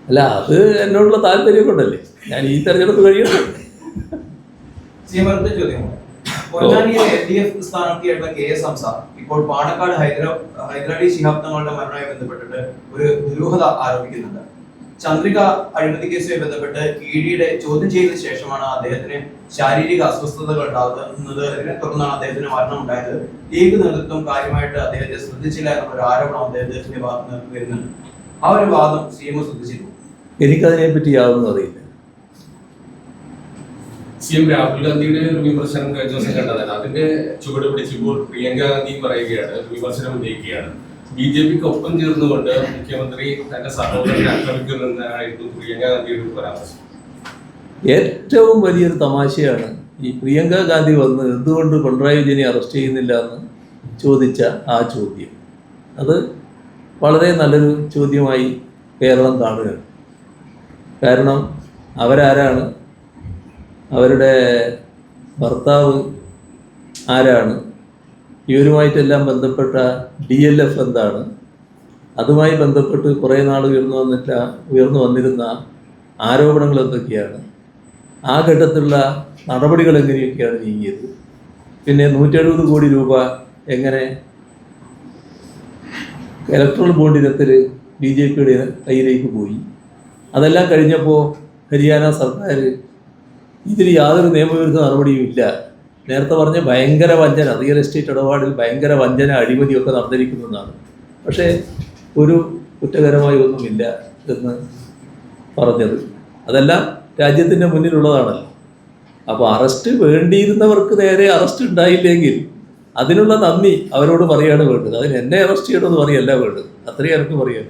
അല്ല, അത് എന്നോടുള്ള താല്പര്യം കൊണ്ടല്ലേ ഞാൻ ഈ തെരഞ്ഞെടുപ്പ് കഴിയണം. ചോദ്യമാണ്. പൊന്നാനിയിലെ LDF സ്ഥാനാർത്ഥിയായിട്ടുള്ള KS ഹംസ ഇപ്പോൾ പാണക്കാട് ഹൈദരാലി ശിഹാബ് തങ്ങളുടെ മരണവുമായി ബന്ധപ്പെട്ടിട്ട് ഒരു ദുരൂഹത ആരോപിക്കുന്നുണ്ട്. ചന്ദ്രിക അഴിമതി കേസുമായി ബന്ധപ്പെട്ട് EDയുടെ ചോദ്യം ചെയ്തതിനു ശേഷമാണ് അദ്ദേഹത്തിന് ശാരീരിക അസ്വസ്ഥതകൾ ഉണ്ടാകുന്നതിനെ തുടർന്നാണ് അദ്ദേഹത്തിന് മരണം ഉണ്ടായത്. ലീഗ് നേതൃത്വം കാര്യമായിട്ട് അദ്ദേഹത്തെ ശ്രദ്ധിച്ചില്ല എന്നുള്ള ഒരു ആരോപണം അദ്ദേഹത്തിന്റെ ഭാഗത്ത് നിന്ന് വരുന്നുണ്ട്. ആ ഒരു വാദം CM ശ്രദ്ധിച്ചിരുന്നു. എനിക്കതിനെ പറ്റി യാതൊന്നും അറിയില്ല. CM രാഹുൽ ഗാന്ധിയുടെ ഒരു വിമർശനം കഴിഞ്ഞ ദിവസം കണ്ടതാണ്. അതിന്റെ ചുവട് പിടിച്ചപ്പോൾ പ്രിയങ്ക ഗാന്ധി പറയുകയാണ്, വിമർശനം ഉന്നയിക്കുകയാണ്. BJPക്ക് ഒപ്പം ചേർന്നുകൊണ്ട് മുഖ്യമന്ത്രി തന്റെ സഹോദരനെ ആക്രമിക്കുമെന്നായിരുന്നു പ്രിയങ്ക ഗാന്ധിയുടെ ഒരു പരാമർശം. ഏറ്റവും വലിയൊരു തമാശയാണ് ഈ പ്രിയങ്ക ഗാന്ധി വന്ന് എന്തുകൊണ്ട് പിണറായി വിജയനെ അറസ്റ്റ് ചെയ്യുന്നില്ല എന്ന് ചോദിച്ച ആ ചോദ്യം. അത് വളരെ നല്ലൊരു ചോദ്യമായി കേരളം കാണുകയാണ്. കാരണം അവരാരാണ്, അവരുടെ ഭർത്താവ് ആരാണ്, ഇവരുമായിട്ടെല്ലാം ബന്ധപ്പെട്ട DLF എന്താണ്, അതുമായി ബന്ധപ്പെട്ട് കുറേ നാൾ ഉയർന്നു വന്നിരുന്ന ആരോപണങ്ങൾ എന്തൊക്കെയാണ്, ആ ഘട്ടത്തിലുള്ള നടപടികൾ എങ്ങനെയൊക്കെയാണ് നീങ്ങിയത്, പിന്നെ 170 കോടി രൂപ എങ്ങനെ ഇലക്ട്രൽ ബോണ്ട് ഇനത്തിൽ BJPയുടെ കയ്യിലേക്ക് പോയി, അതെല്ലാം കഴിഞ്ഞപ്പോൾ ഹരിയാന സർക്കാർ ഇതിൽ യാതൊരു നിയമവിരുദ്ധ നടപടിയും ഇല്ല, നേരത്തെ പറഞ്ഞ ഭയങ്കര വഞ്ചന, റിയൽ എസ്റ്റേറ്റ് ഇടപാടിൽ ഭയങ്കര വഞ്ചന അഴിമതിയൊക്കെ നടന്നിരിക്കുന്നതാണ്, പക്ഷേ ഒരു കുറ്റകരമായി ഒന്നുമില്ല എന്ന് പറഞ്ഞത്. അതെല്ലാം രാജ്യത്തിൻ്റെ മുന്നിലുള്ളതാണല്ലോ. അപ്പോൾ അറസ്റ്റ് വേണ്ടിയിരുന്നവർക്ക് നേരെ അറസ്റ്റ് ഉണ്ടായില്ലെങ്കിൽ അതിനുള്ള നന്ദി അവരോട് പറയുകയാണ് വേണ്ടത്. അതിന് എന്നെ അറസ്റ്റ് ചെയ്യണമെന്ന് പറയല്ല വേണ്ടത്. അത്രയും എനിക്ക് പറയാം.